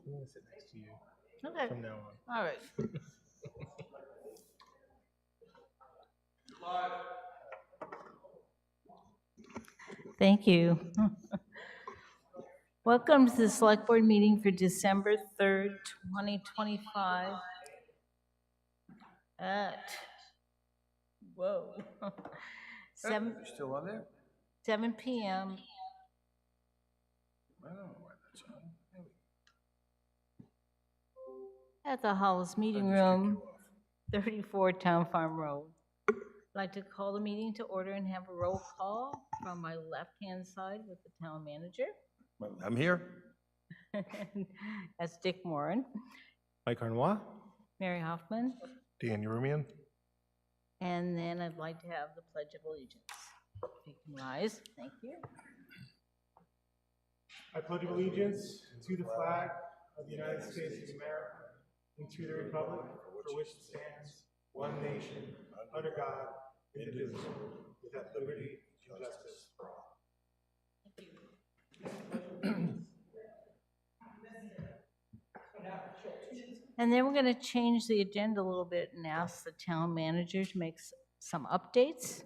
I'm going to sit next to you Okay. from now on. All right. Thank you. Welcome to the Select Board meeting for December 3rd, 2025 at, whoa, 7, You still on there? 7 p.m. I don't know why that's on. at the Hollis Meeting Just kick Room, you off. 34 Town Farm Road. I'd like to call the meeting to order and have a roll call from my left-hand side with the town manager. Well, I'm here. That's Dick Moran, Mike Arnois, Mary Hoffman, Dan Urumian. and then I'd like to have the Pledge of Allegiance. You can rise. Thank you. I pledge allegiance to the flag of the United States of America and to the republic for which it stands, one nation, under God, indivisible, with liberty and justice for all. And then we're going to change the agenda a little bit and ask the town manager to make some updates.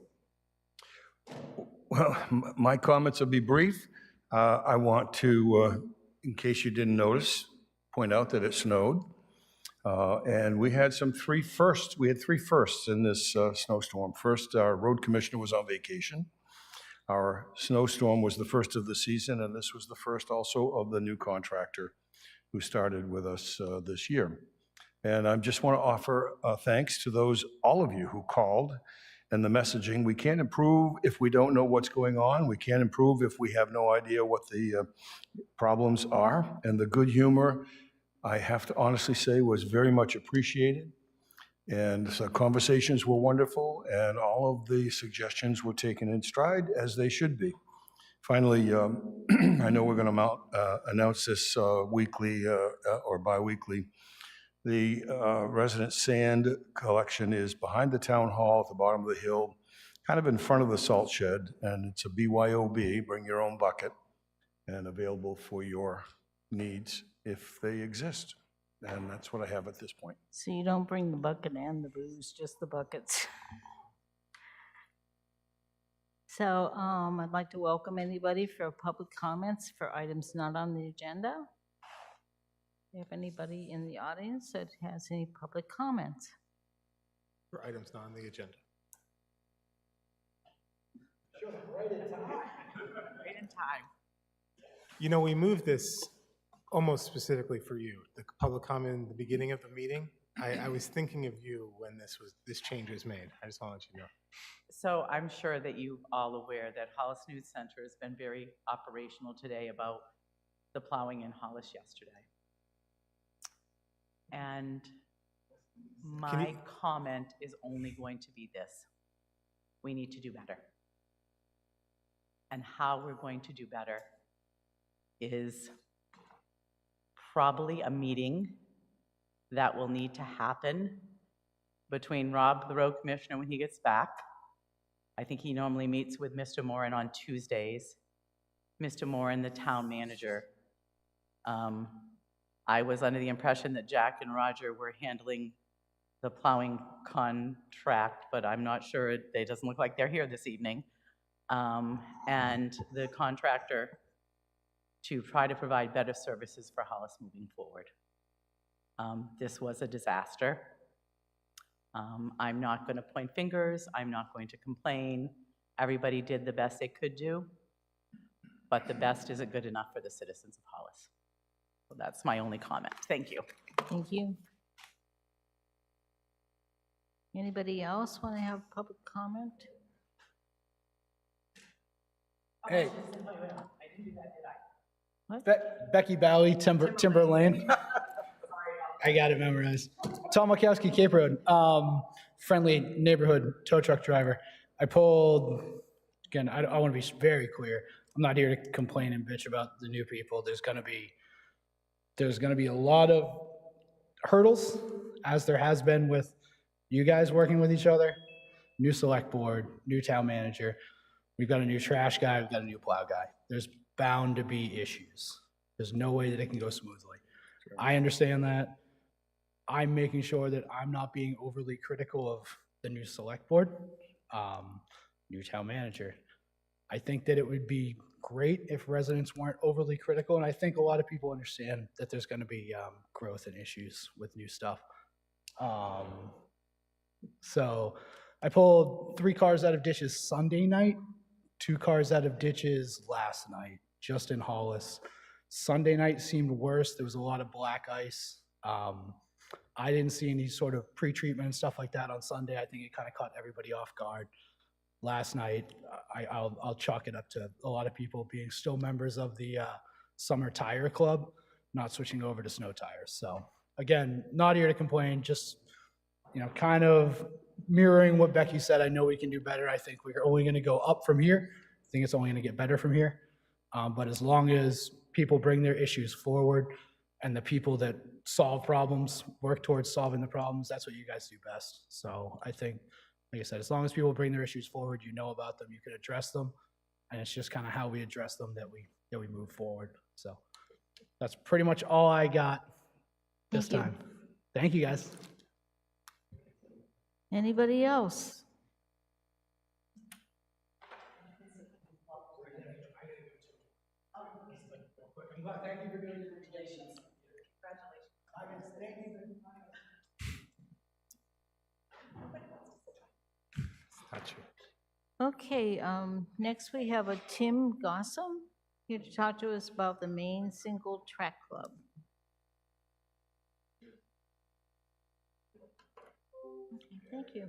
Well, my comments will be brief. I want to, in case you didn't notice, point out that it snowed. And we had three firsts. We had three firsts in this snowstorm. First, our road commissioner was on vacation. Our snowstorm was the first of the season, and this was the first also of the new contractor who started with us this year. And I just want to offer thanks to all of you who called and the messaging. We can't improve if we don't know what's going on. We can't improve if we have no idea what the problems are. And the good humor, I have to honestly say, was very much appreciated. And so conversations were wonderful, and all of the suggestions were taken in stride, as they should be. Finally, I know we're going to announce this weekly or bi-weekly. The resident sand collection is behind the town hall at the bottom of the hill, kind of in front of the salt shed, and it's a BYOB, bring your own bucket, and available for your needs if they exist. And that's what I have at this point. So you don't bring the bucket and the booze, just the buckets. So I'd like to welcome anybody for public comments for items not on the agenda. Do you have anybody in the audience that has any public comments? For items not on the agenda. Sure, right in time. Right in time. You know, we moved this almost specifically for you. The public comment in the beginning of the meeting, I was thinking of you when this change was made. I just want to let you know. So I'm sure that you're all aware that Hollis News Center has been very operational today about the plowing in Hollis yesterday. And my comment is only going to be this: we need to do better. And how we're going to do better is probably a meeting that will need to happen between Rob, the road commissioner, when he gets back. I think he normally meets with Mr. Moran on Tuesdays. Mr. Moran, the town manager. I was under the impression that Jack and Roger were handling the plowing contract, but I'm not sure. It doesn't look like they're here this evening. And the contractor to try to provide better services for Hollis moving forward. This was a disaster. I'm not going to point fingers. I'm not going to complain. Everybody did the best they could do, but the best isn't good enough for the citizens of Hollis. So that's my only comment. Thank you. Thank you. Anybody else want to have public comment? Hey. I didn't do that, did I? What? Becky Bowie, Timber Lane. I got it memorized. Tom Makowski, Cape Road. Friendly neighborhood tow truck driver. I pulled, again, I want to be very clear. I'm not here to complain and bitch about the new people. There's going to be a lot of hurdles, as there has been with you guys working with each other. New select board, new town manager. We've got a new trash guy. We've got a new plow guy. There's bound to be issues. There's no way that it can go smoothly. I understand that. I'm making sure that I'm not being overly critical of the new select board, new town manager. I think that it would be great if residents weren't overly critical, and I think a lot of people understand that there's going to be growth and issues with new stuff. So I pulled 3 cars out of ditches Sunday night, 2 cars out of ditches last night, just in Hollis. Sunday night seemed worse. There was a lot of black ice. I didn't see any sort of pre-treatment and stuff like that on Sunday. I think it kind of caught everybody off guard. Last night, I'll chalk it up to a lot of people being still members of the summer tire club, not switching over to snow tires. So again, not here to complain, just, you know, kind of mirroring what Becky said. I know we can do better. I think we're only going to go up from here. I think it's only going to get better from here. But as long as people bring their issues forward and the people that solve problems work towards solving the problems, that's what you guys do best. So I think, like I said, as long as people bring their issues forward, you know about them, you can address them, and it's just kind of how we address them that we move forward. So that's pretty much all I got this Thank you. time. Thank you, guys. Anybody else? Thank you for doing the invitations. Okay, next we have a Tim Gossam here to talk to us about the Maine Single Track Club. Okay, thank you.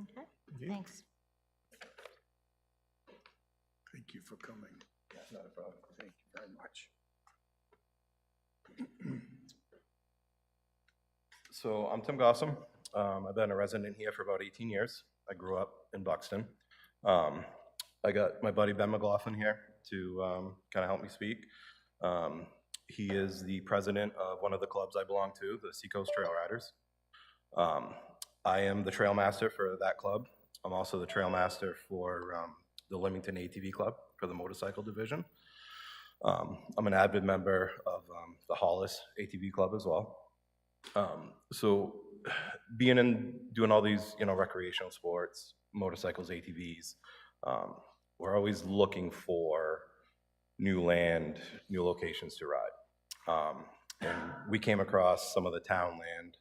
Okay, thanks. Thank you for coming. That's not a problem. Thank you very much. So I'm Tim Gossam. I've been a resident here for about 18 years. I grew up in Buxton. I got my buddy Ben McLaughlin here to kind of help me speak. He is the president of one of the clubs I belong to, the Seacoast Trail Riders. I am the trail master for that club. I'm also the trail master for the Leamington ATV Club for the motorcycle division. I'm an avid member of the Hollis ATV Club as well. So being in, doing all these, you know, recreational sports, motorcycles, ATVs, we're always looking for new land, new locations to ride. And we came across some of the town land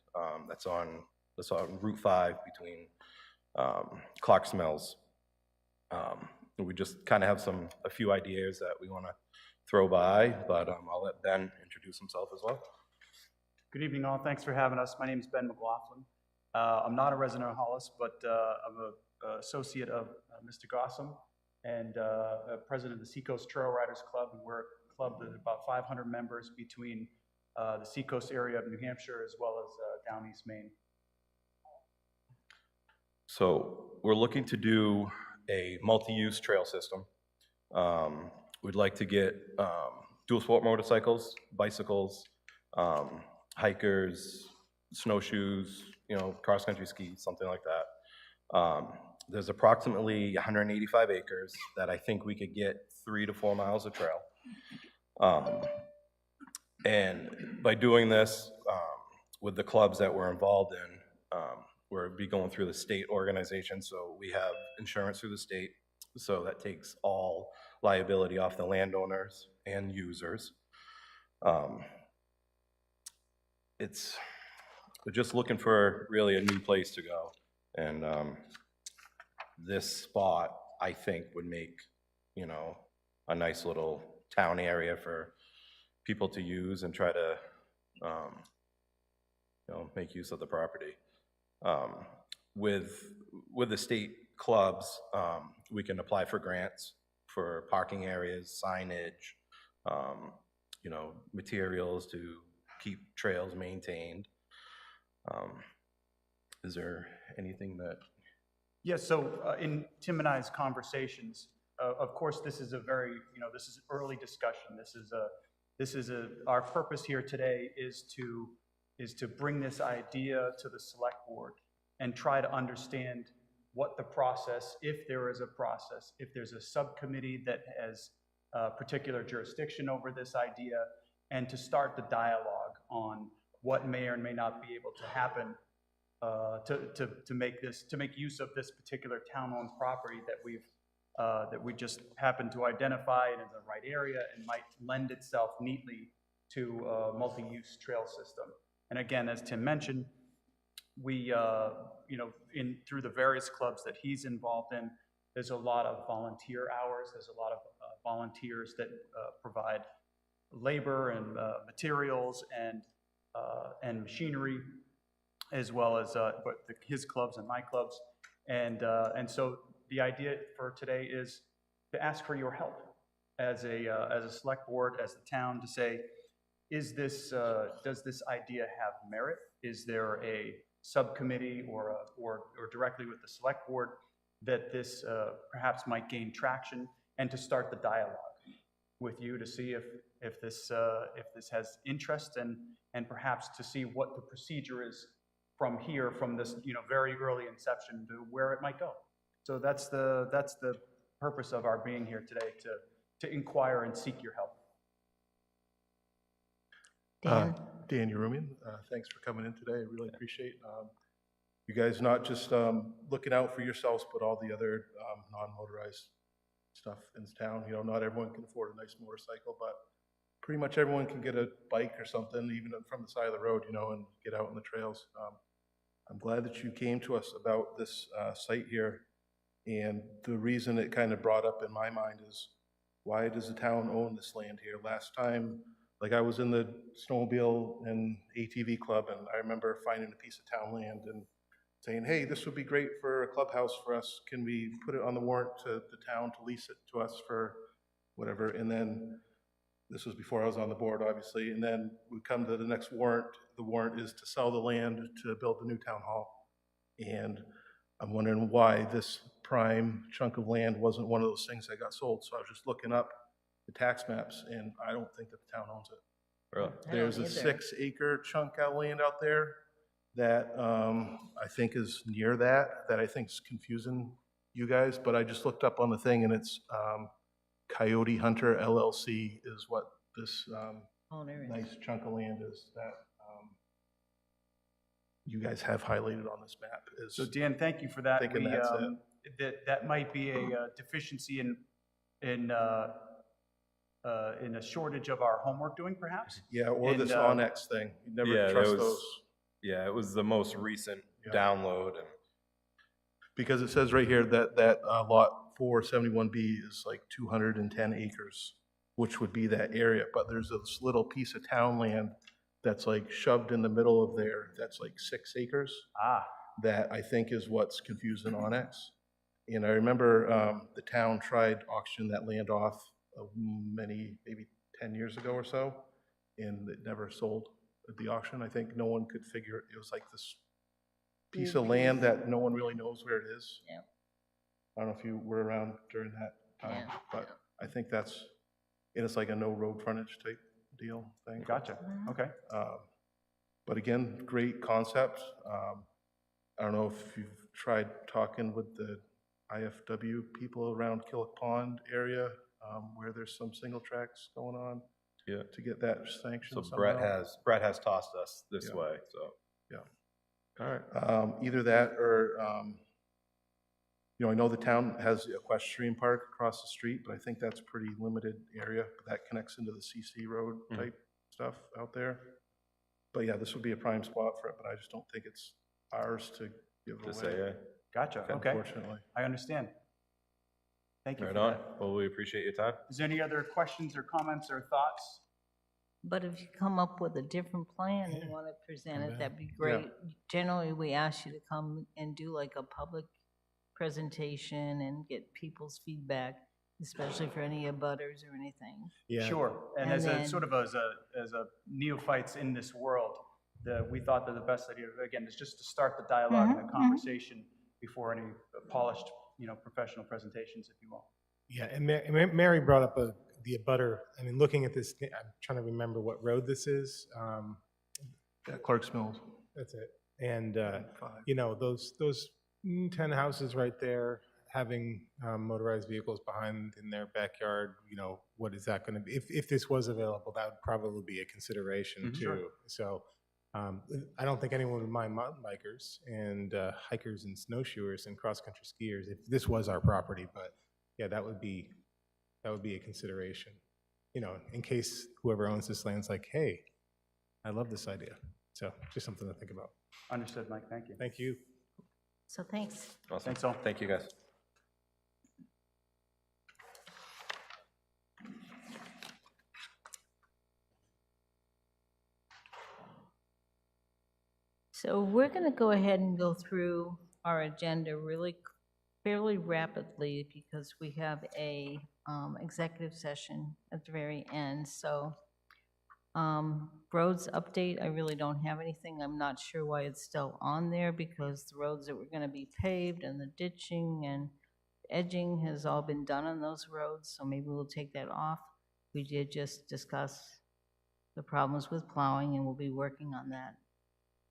that's on Route 5 between Clark's Mills. And we just kind of have a few ideas that we want to throw by, but I'll let Ben introduce himself as well. Good evening, all. Thanks for having us. My name is Ben McLaughlin. I'm not a resident of Hollis, but I'm an associate of Mr. Gossam and president of the Seacoast Trail Riders Club. And we're a club with about 500 members between the Seacoast area of New Hampshire as well as down East Maine. So we're looking to do a multi-use trail system. We'd like to get dual sport motorcycles, bicycles, hikers, snowshoes, you know, cross-country skis, something like that. There's approximately 185 acres that I think we could get 3 to 4 miles of trail. And by doing this with the clubs that we're involved in, we'll be going through the state organization, so we have insurance through the state, so that takes all liability off the landowners and users. We're just looking for really a new place to go, and this spot, I think, would make, you know, a nice little town area for people to use and try to, you know, make use of the property. With the state clubs, we can apply for grants for parking areas, signage, you know, materials to keep trails maintained. Is there anything that? Yes, so in Tim and I's conversations, of course, this is a very, you know, this is early discussion. Our purpose here today is to bring this idea to the select board and try to understand what the process, if there is a process, if there's a subcommittee that has particular jurisdiction over this idea, and to start the dialogue on what may or may not be able to happen to make use of this particular town-owned property that we just happen to identify in the right area and might lend itself neatly to a multi-use trail system. And again, as Tim mentioned, we, through the various clubs that he's involved in, there's a lot of volunteer hours. There's a lot of volunteers that provide labor and materials and machinery, as well as his clubs and my clubs. And so the idea for today is to ask for your help as a select board, as the town, to say, does this idea have merit? Is there a subcommittee or directly with the select board that this perhaps might gain traction, and to start the dialogue with you to see if this has interest, and perhaps to see what the procedure is from here, from this very early inception to where it might go. So that's the purpose of our being here today, to inquire and seek your help. Dan? Dan Urumian, thanks for coming in today. I really appreciate you guys not just looking out for yourselves, but all the other non-motorized stuff in town. Not everyone can afford a nice motorcycle, but pretty much everyone can get a bike or something, even from the side of the road, and get out on the trails. I'm glad that you came to us about this site here. And the reason it kind of brought up in my mind is, why does the town own this land here? Last time, I was in the snowmobile and ATV club, and I remember finding a piece of town land and saying, hey, this would be great for a clubhouse for us. Can we put it on the warrant to the town to lease it to us for whatever? And then, this was before I was on the board, obviously, and then we come to the next warrant. The warrant is to sell the land to build the new town hall. And I'm wondering why this prime chunk of land wasn't one of those things that got sold. So I was just looking up the tax maps, and I don't think that the town owns it. Really? There's a 6-acre chunk of land out there that I think is near that I think is confusing you guys, but I just looked up on the thing, and it's Coyote Hunter LLC is what this nice chunk of land is that you guys have highlighted on this map. So Dan, thank you for that. Thinking that's That might be a deficiency in a shortage of our homework doing, perhaps? Yeah, or And, this Onyx thing. You never Yeah, trust that was- those. Yeah, it was the most recent Yeah. download, and Because it says right here that lot 471B is 210 acres, which would be that area. But there's this little piece of town land that's shoved in the middle of there, that's 6 acres. That I think is what's confusing Onyx. And I remember the town tried auctioning that land off maybe 10 years ago or so, and it never sold at the auction. I think no one could figure it was this piece of land that no one really knows where it is. Yep. I don't know if you were around during that time, Yeah. but I think and it's a no road frontage type deal thing. Gotcha. Okay. But again, great concept. I don't know if you've tried talking with the IFW people around Killick Pond area, where there's some single tracks going on. Yeah. To get that sanctioned. so Brett somehow. has tossed us this Yeah. way, so. All right. Either that or, I know the town has the equestrian park across the street, but I think that's a pretty limited area. That connects into the CC Road type stuff out there. But yeah, this would be a prime spot for it, but I just don't think it's ours to give To away. say, Gotcha. Okay. Unfortunately. I understand. Thank you right for on. that. Well, we appreciate your time. Is there any other questions or comments or thoughts? But if you come up with a different plan and want to present it, that'd be great. Generally, we ask you to come and do a public presentation and get people's feedback, especially for any abutters or anything. Yeah. Sure. And And as a then- sort of as a neophytes in this world, we thought that the best idea, again, is just to start the dialogue and the conversation before any polished, professional presentations, if you will. Yeah, and Mary brought up the abutter. I mean, looking at this, I'm trying to remember what road this is. Clark's Mills. That's it. And, 5. those 10 houses right there, having motorized vehicles behind in their backyard, what is that going to be? If this was available, that would probably be a consideration too. Sure. So I don't think anyone would mind mountain bikers and hikers and snowshoers and cross-country skiers if this was our property. But yeah, that would be a consideration. In case whoever owns this land's like, hey, I love this idea. So just something to think about. Understood, Mike. Thank you. Thank you. So thanks. Awesome. Thanks all. Thank you, guys. So we're going to go ahead and go through our agenda fairly rapidly because we have a executive session at the very end. So roads update, I really don't have anything. I'm not sure why it's still on there because the roads that were going to be paved and the ditching and edging has all been done on those roads, so maybe we'll take that off. We did just discuss the problems with plowing and we'll be working on that.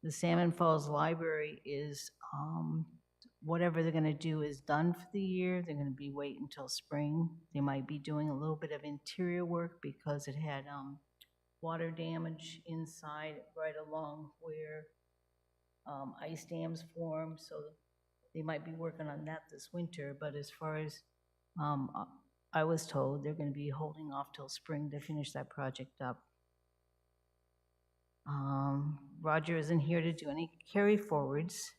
The Salmon Falls Library is, whatever they're gonna do is done for the year. They're gonna be waiting until spring. They might be doing a little bit of interior work because it had water damage inside right along where ice dams form. So they might be working on that this winter. But as far as I was told, they're gonna be holding off till spring to finish that project up. Roger isn't here to do any carry forwards,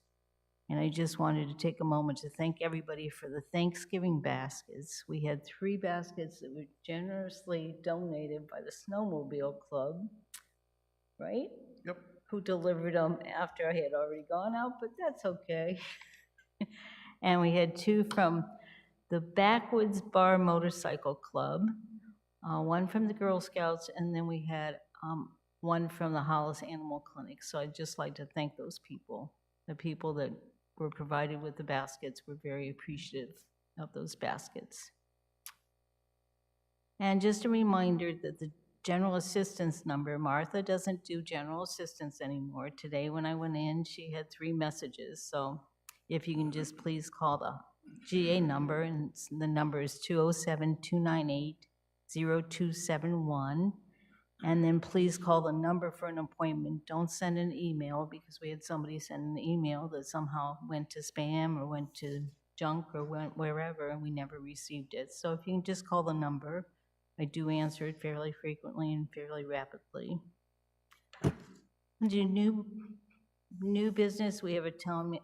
and I just wanted to take a moment to thank everybody for the Thanksgiving baskets. We had 3 baskets that were generously donated by the Snowmobile Club, right? Yep. Who delivered them after I had already gone out, but that's okay. And we had 2 from the Backwoods Bar Motorcycle Club, 1 from the Girl Scouts, and then we had 1 from the Hollis Animal Clinic. So I'd just like to thank those people. The people that were provided with the baskets were very appreciative of those baskets. And just a reminder that the general assistance number, Martha doesn't do general assistance anymore. Today when I went in, she had 3 messages. So if you can just please call the GA number, and the number is 207-298-0271. And then please call the number for an appointment. Don't send an email because we had somebody send an email that somehow went to spam or went to junk or went wherever and we never received it. So if you can just call the number, I do answer it fairly frequently and fairly rapidly. New business, we have a town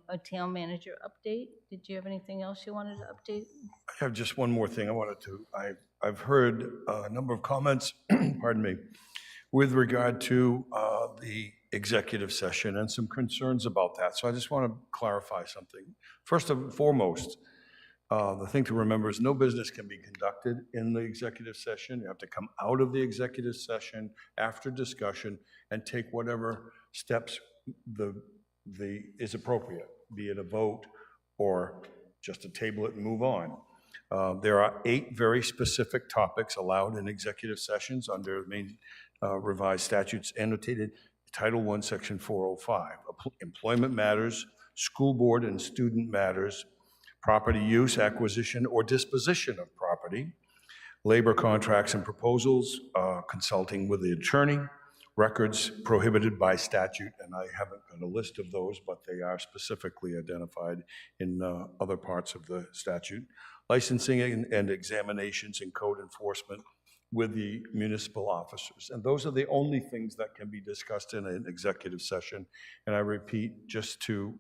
manager update. Did you have anything else you wanted to update? I have just one more thing I wanted to, I've heard a number of comments, pardon me, with regard to the executive session and some concerns about that. So I just want to clarify something. First and foremost, the thing to remember is no business can be conducted in the executive session. You have to come out of the executive session after discussion and take whatever steps is appropriate, be it a vote or just to table it and move on. There are 8 very specific topics allowed in executive sessions under the main revised statutes annotated Title I, Section 405. Employment matters, school board and student matters, property use, acquisition, or disposition of property, labor contracts and proposals, consulting with the attorney, records prohibited by statute, and I haven't got a list of those, but they are specifically identified in other parts of the statute, licensing and examinations and code enforcement with the municipal officers. And those are the only things that can be discussed in an executive session. And I repeat, just to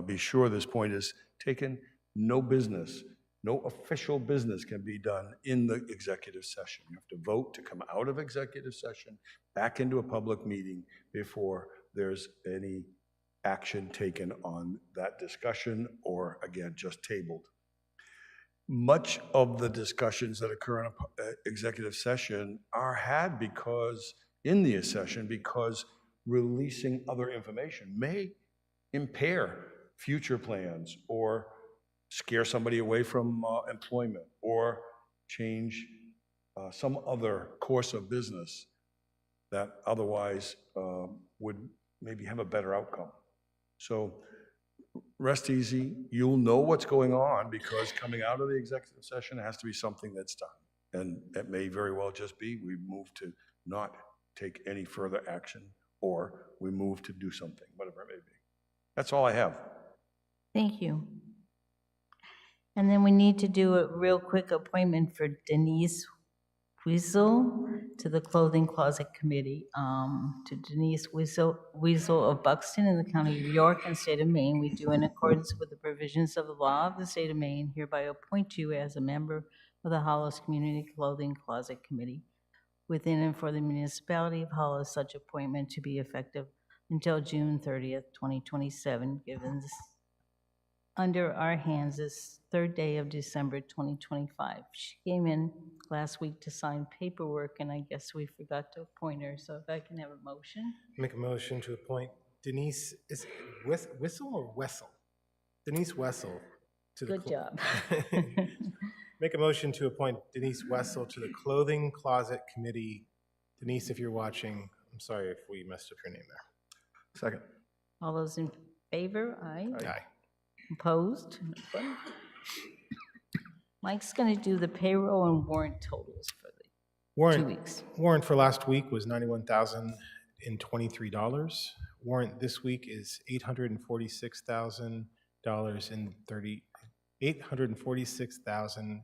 be sure this point is taken, no business, no official business can be done in the executive session. You have to vote to come out of executive session, back into a public meeting before there's any action taken on that discussion or, again, just tabled. Much of the discussions that occur in an executive session are had in the session because releasing other information may impair future plans or scare somebody away from employment or change some other course of business that otherwise would maybe have a better outcome. So rest easy. You'll know what's going on because coming out of the executive session has to be something that's done. And it may very well just be we move to not take any further action, or we move to do something, whatever it may be. That's all I have. Thank you. And then we need to do a real quick appointment for Denise Weasel to the Clothing Closet Committee. To Denise Weasel of Buxton in the County of York and State of Maine, we do in accordance with the provisions of the law of the State of Maine, hereby appoint you as a member of the Hollis Community Clothing Closet Committee within and for the municipality of Hollis, such appointment to be effective until June 30th, 2027, given this under our hands this third day of December 2025. She came in last week to sign paperwork, and I guess we forgot to appoint her, so if I can have a motion. Make a motion to appoint Denise, is it Whistle or Wessel? Denise Wessel to the. Good job. Make a motion to appoint Denise Wessel to the Clothing Closet Committee. Denise, if you're watching, I'm sorry if we messed up your name there. Second. All those in favor? Aye. Aye. Opposed? Mike's going to do the payroll and warrant totals for the 2 Warrant, weeks. warrant for last week was $91,023. Warrant this week is $846,037.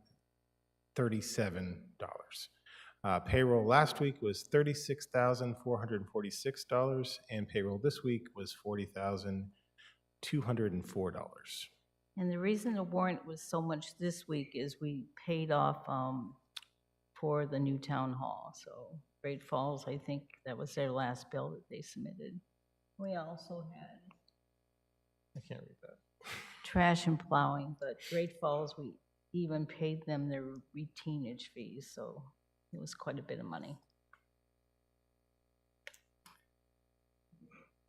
Payroll last week was $36,446, and payroll this week was $40,204. And the reason the warrant was so much this week is we paid off for the new town hall. So Great Falls, I think that was their last bill that they submitted. We also had I can't read that. trash and plowing, but Great Falls, we even paid them their retainage fees, so it was quite a bit of money.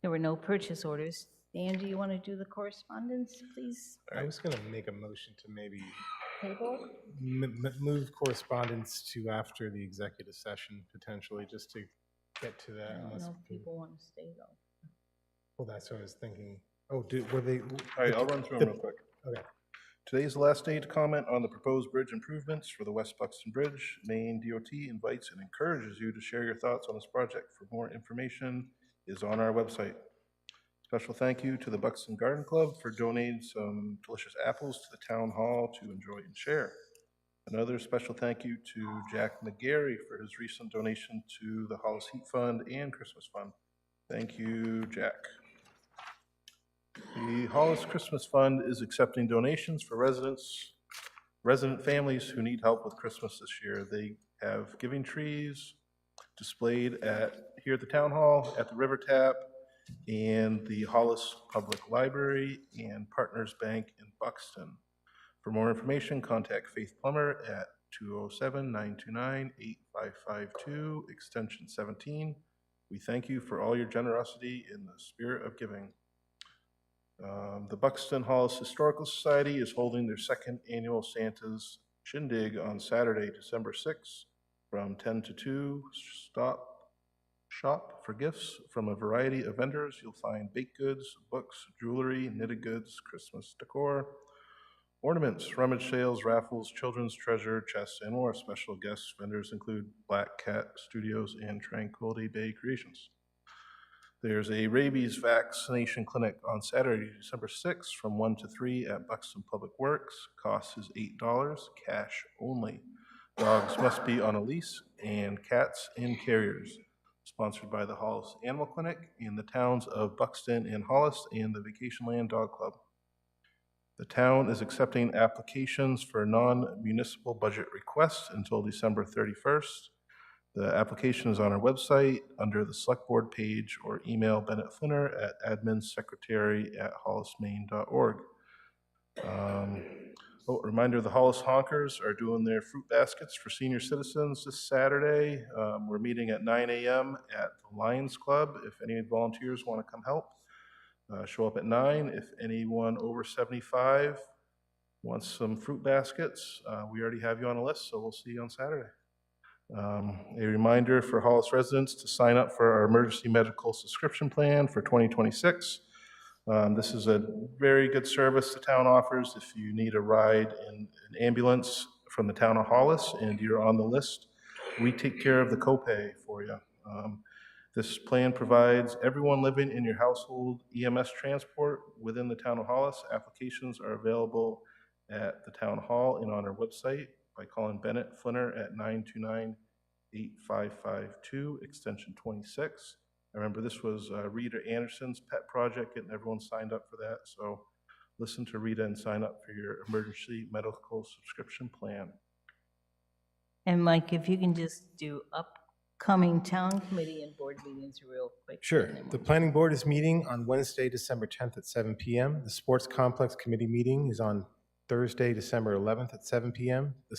There were no purchase orders. Dan, do you want to do the correspondence, please? I was going to make a motion to maybe Table? move correspondence to after the executive session, potentially, just to get to I that. don't unless know if people want to stay though. Well, that's what I was thinking. Oh, were they? All right, I'll run through them real quick. Okay. Today's the last day to comment on the proposed bridge improvements for the West Buxton Bridge. Maine DOT invites and encourages you to share your thoughts on this project. For more information is on our website. Special thank you to the Buxton Garden Club for donating some delicious apples to the town hall to enjoy and share. Another special thank you to Jack McGarry for his recent donation to the Hollis Heat Fund and Christmas Fund. Thank you, Jack. The Hollis Christmas Fund is accepting donations for resident families who need help with Christmas this year. They have giving trees displayed here at the town hall, at the River Tap, and the Hollis Public Library and Partners Bank in Buxton. For more information, contact Faith Plummer at 207-929-8552, extension 17. We thank you for all your generosity in the spirit of giving. The Buxton Hollis Historical Society is holding their second annual Santa's Shindig on Saturday, December 6th, from 10 to 2. Shop for gifts from a variety of vendors. You'll find baked goods, books, jewelry, knitted goods, Christmas decor, ornaments, rummage sales, raffles, children's treasure chests, and more. Special guest vendors include Black Cat Studios and Tranquility Bay Creations. There's a rabies vaccination clinic on Saturday, December 6th from 1 to 3 at Buxton Public Works. Cost is $8, cash only. Dogs must be on a leash and cats in carriers. Sponsored by the Hollis Animal Clinic and the towns of Buxton and Hollis and the Vacationland Dog Club. The town is accepting applications for non-municipal budget requests until December 31st. The application is on our website under the Select Board page, or email Bennett Flinner at adminsecretary@hollismaine.org. Reminder, the Hollis Honkers are doing their fruit baskets for senior citizens this Saturday. We're meeting at 9 a.m. at the Lions Club. If any volunteers want to come help, show up at 9. If anyone over 75 wants some fruit baskets, we already have you on a list, so we'll see you on Saturday. A reminder for Hollis residents to sign up for our emergency medical subscription plan for 2026. This is a very good service the town offers. If you need a ride in an ambulance from the town of Hollis and you're on the list, we take care of the copay for you. This plan provides everyone living in your household EMS transport within the town of Hollis. Applications are available at the town hall and on our website by calling Bennett Flinner at 929-8552, extension 26. I remember this was Rita Anderson's pet project, getting everyone signed up for that. So listen to Rita and sign up for your emergency medical subscription plan. And Mike, if you can just do upcoming town committee and board meetings real quick. Sure. and then The we'll- planning board is meeting on Wednesday, December 10th at 7 PM. The sports complex committee meeting is on Thursday, December 11th at 7 PM. The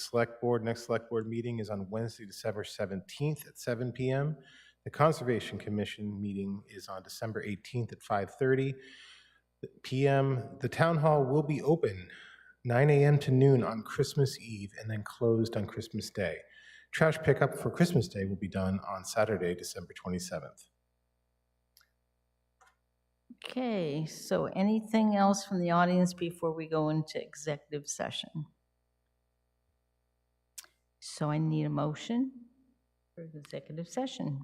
next select board meeting is on Wednesday, December 17th at 7 PM. The conservation commission meeting is on December 18th at 5:30 PM. The town hall will be open 9 AM to noon on Christmas Eve and then closed on Christmas Day. Trash pickup for Christmas Day will be done on Saturday, December 27th. Okay, so anything else from the audience before we go into executive session? So I need a motion for executive session.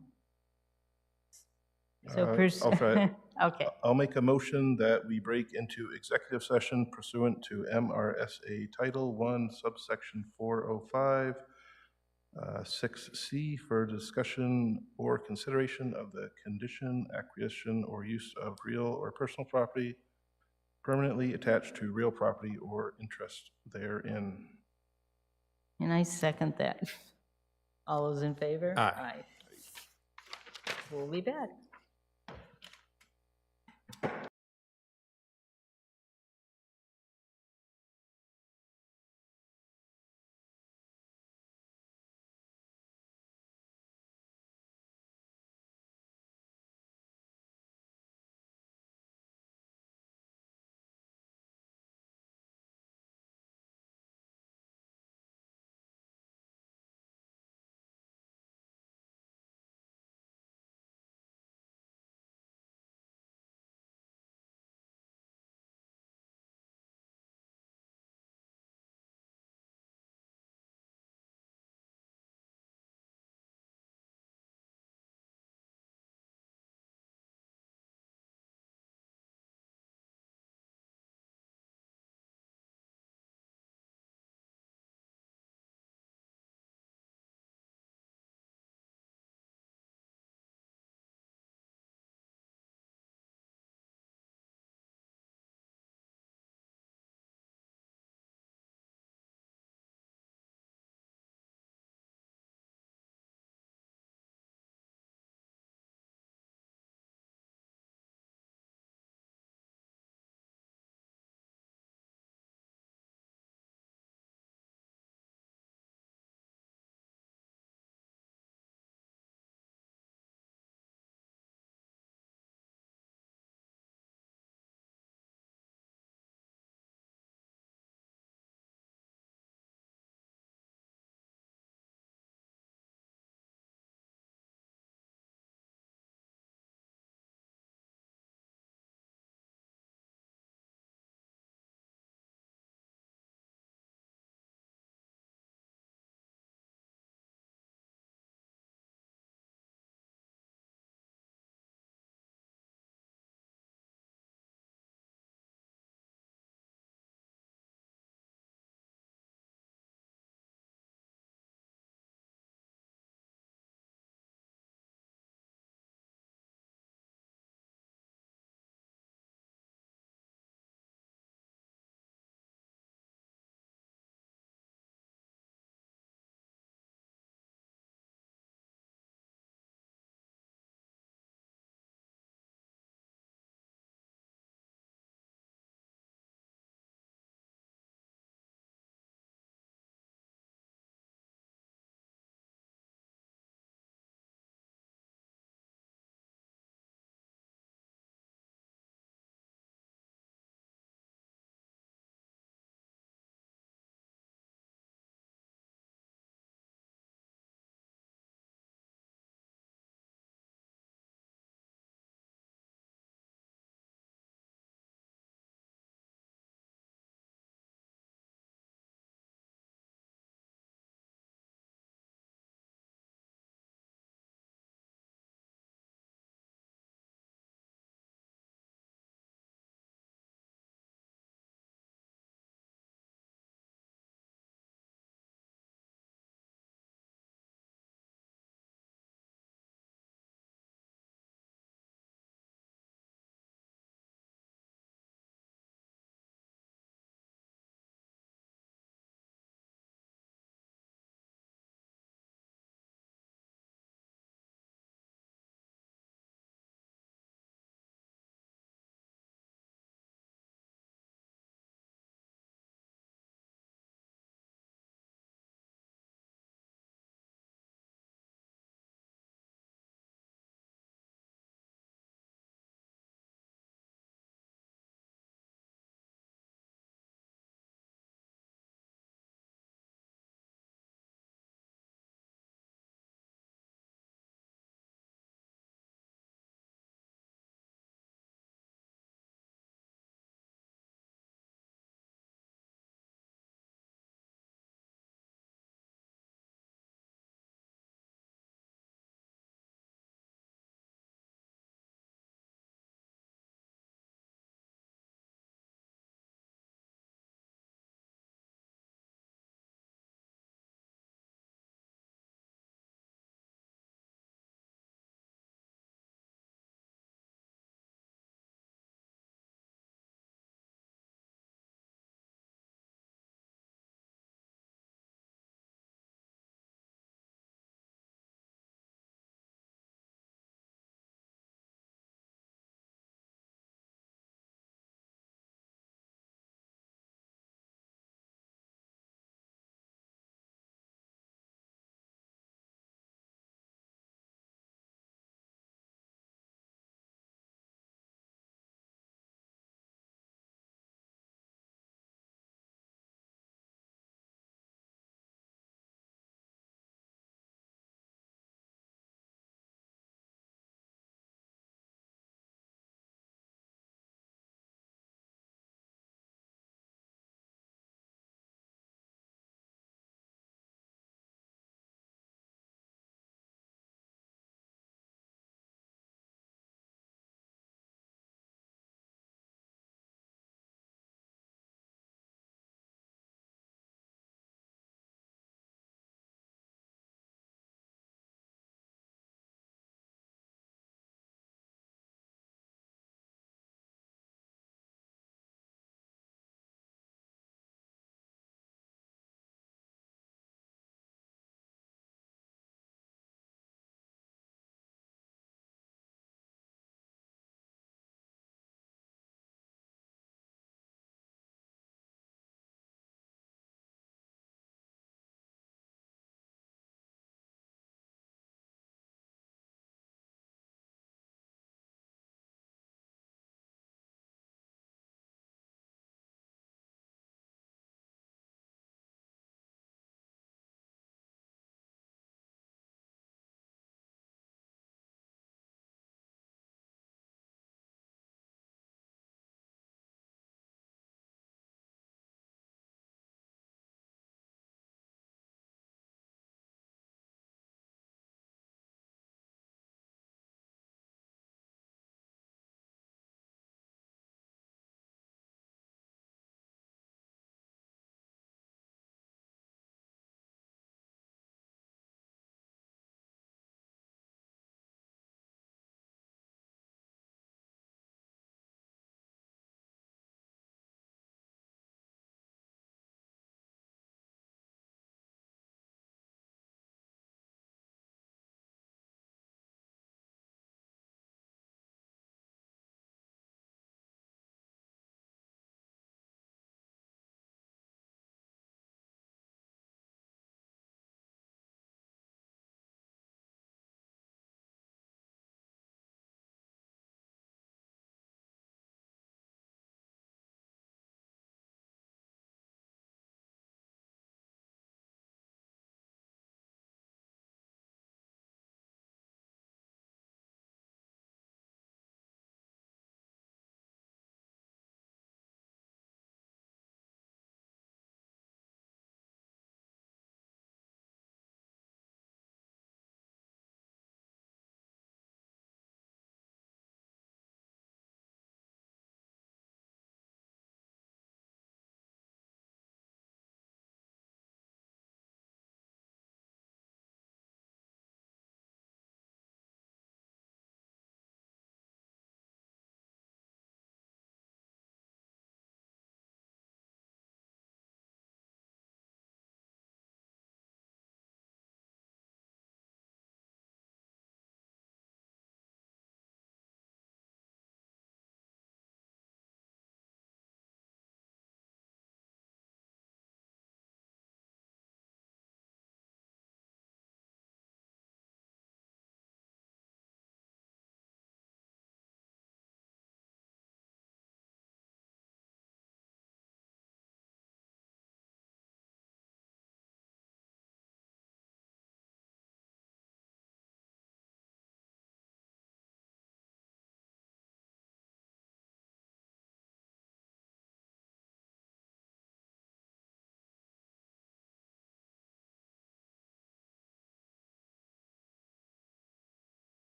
So I'll try it. Okay, I'll make a motion that we break into executive session pursuant to MRSA Title 1, subsection 405, 6C, for discussion or consideration of the condition, acquisition, or use of real or personal property permanently attached to real property or interest therein. and I second that. All those in favor? Aye. We'll be back.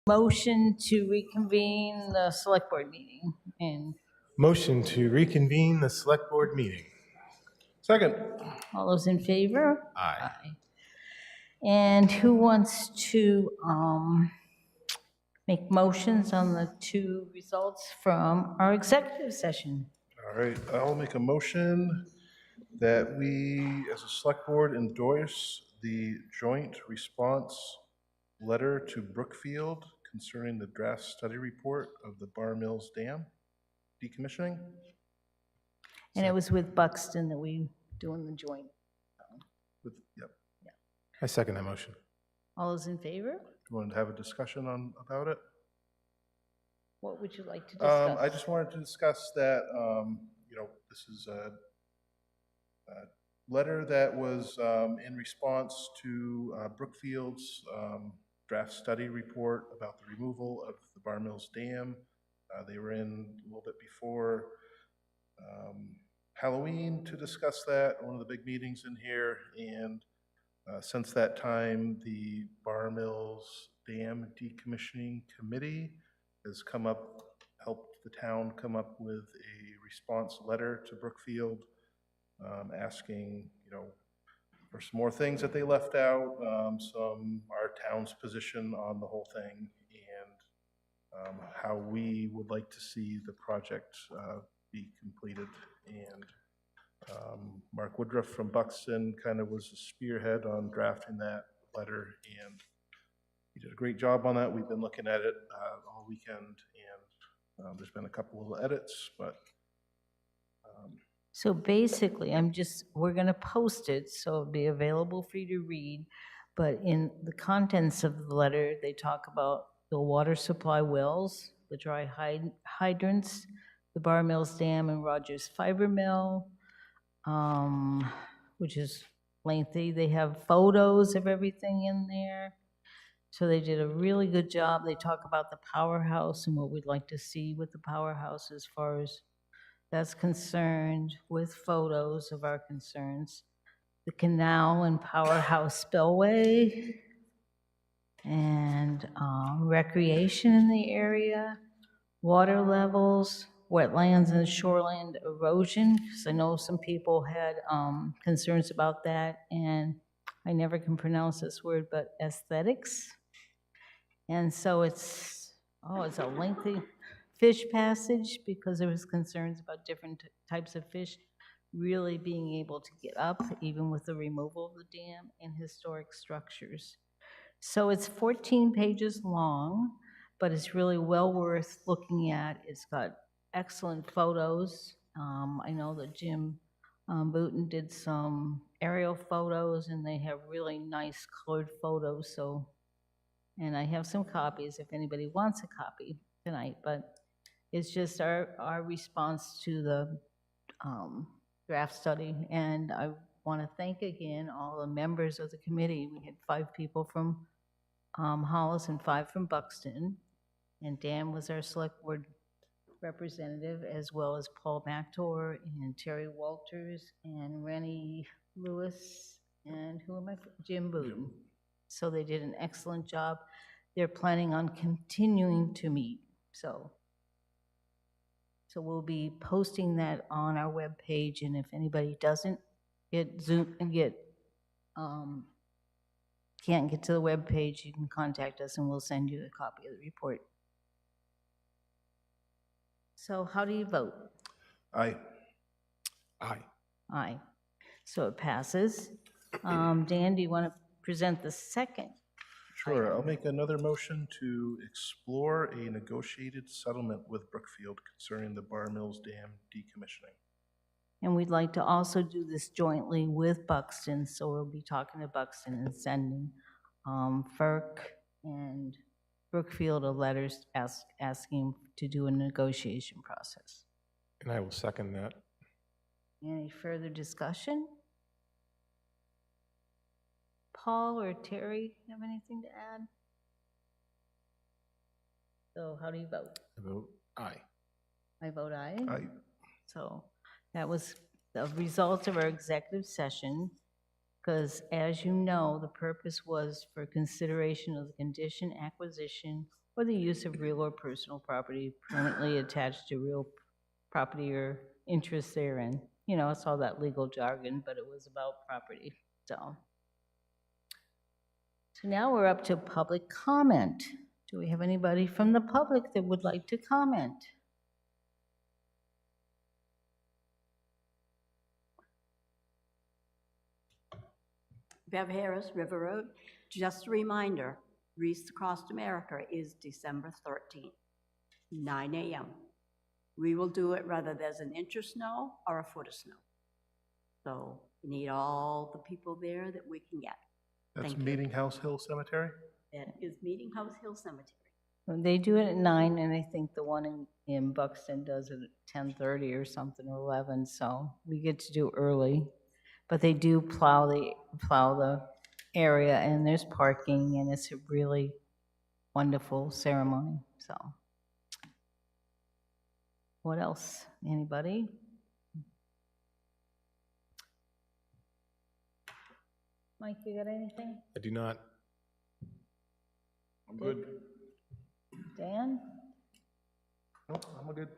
Motion to reconvene the select board meeting. And Motion to reconvene the select board meeting. Second. all those in favor? Aye. And who wants to make motions on the two results from our executive session? All right, I'll make a motion that we, as a select board, endorse the joint response letter to Brookfield concerning the draft study report of the Bar Mills Dam decommissioning. And it was with Buxton that we doing the joint. Yep. I second that motion. All those in favor? You wanted to have a discussion about it? What would you like to discuss? I just wanted to discuss that, this is a letter that was in response to Brookfield's draft study report about the removal of the Bar Mills Dam. They were in a little bit before Halloween to discuss that, one of the big meetings in here, and since that time, the Bar Mills Dam Decommissioning Committee has helped the town come up with a response letter to Brookfield, asking, for some more things that they left out, our town's position on the whole thing, and how we would like to see the project be completed. And Mark Woodruff from Buxton kind of was the spearhead on drafting that letter, and he did a great job on that. We've been looking at it all weekend, and there's been a couple of edits, but So basically, we're going to post it, so it'll be available for you to read. But in the contents of the letter, they talk about the water supply wells, the dry hydrants, the Bar Mills Dam and Rogers Fiber Mill, which is lengthy. They have photos of everything in there. So they did a really good job. They talk about the powerhouse and what we'd like to see with the powerhouse as far as that's concerned, with photos of our concerns. The canal and powerhouse spillway, and recreation in the area, water levels, wetlands and shoreland erosion, because I know some people had concerns about that, and I never can pronounce this word, but aesthetics. And so it's a lengthy fish passage, because there was concerns about different types of fish really being able to get up, even with the removal of the dam, and historic structures. So it's 14 pages long, but it's really well worth looking at. It's got excellent photos. I know that Jim Booten did some aerial photos, and they have really nice colored photos. So, and I have some copies if anybody wants a copy tonight, but it's just our response to the draft study. And I want to thank again all the members of the committee. We had 5 people from Hollis and 5 from Buxton. And Dan was our select board representative, as well as Paul Mactor and Terry Walters and Rennie Lewis and Jim Booten. So they did an excellent job. They're planning on continuing to meet. So we'll be posting that on our webpage, and if anybody doesn't can't get to the webpage, you can contact us and we'll send you a copy of the report. So how do you vote? Aye. Aye. So it passes. Dan, do you want to present the second? Sure, I'll make another motion to explore a negotiated settlement with Brookfield concerning the Bar Mills Dam decommissioning. And we'd like to also do this jointly with Buxton, so we'll be talking to Buxton and sending FERC and Brookfield a letter asking to do a negotiation process. And I will second that. Any further discussion? Paul or Terry have anything to add? So how do you vote? I vote aye. I vote aye. Aye. So that was the result of our executive session, because as you know, the purpose was for consideration of the condition acquisition or the use of real or personal property permanently attached to real property or interest therein. You know, it's all that legal jargon, but it was about property, so. So now we're up to public comment. Do we have anybody from the public that would like to comment? Bev Harris, River Road. Just a reminder, Wreaths Across America is December 13th, 9 a.m. We will do it whether there's an inch of snow or a foot of snow. So we need all the people there that we can get. That's Thank you. Meeting House Hill Cemetery? That is Meeting House Hill Cemetery. They do it at 9, and I think the one in Buxton does it at 10:30 or something, or 11, so we get to do early. But they do plow the area, and there's parking, and it's a really wonderful ceremony, so. What else? Anybody? Mike, you got anything? I do not. I'm good. Dan? Nope, I'm good.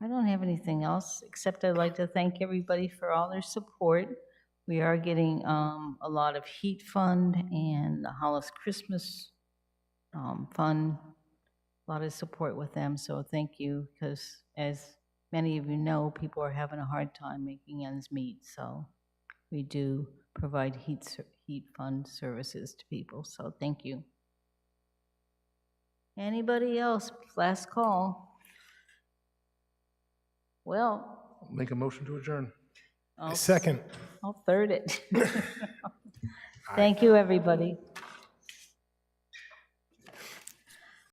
I don't have anything else, except I'd like to thank everybody for all their support. We are getting a lot of heat fund and the Hollis Christmas fund, a lot of support with them, so thank you, because as many of you know, people are having a hard time making ends meet, so we do provide heat fund services to people, so thank you. Anybody else? Last call. Well, Make a motion to adjourn. I'll Second. I'll third it. Thank you, everybody.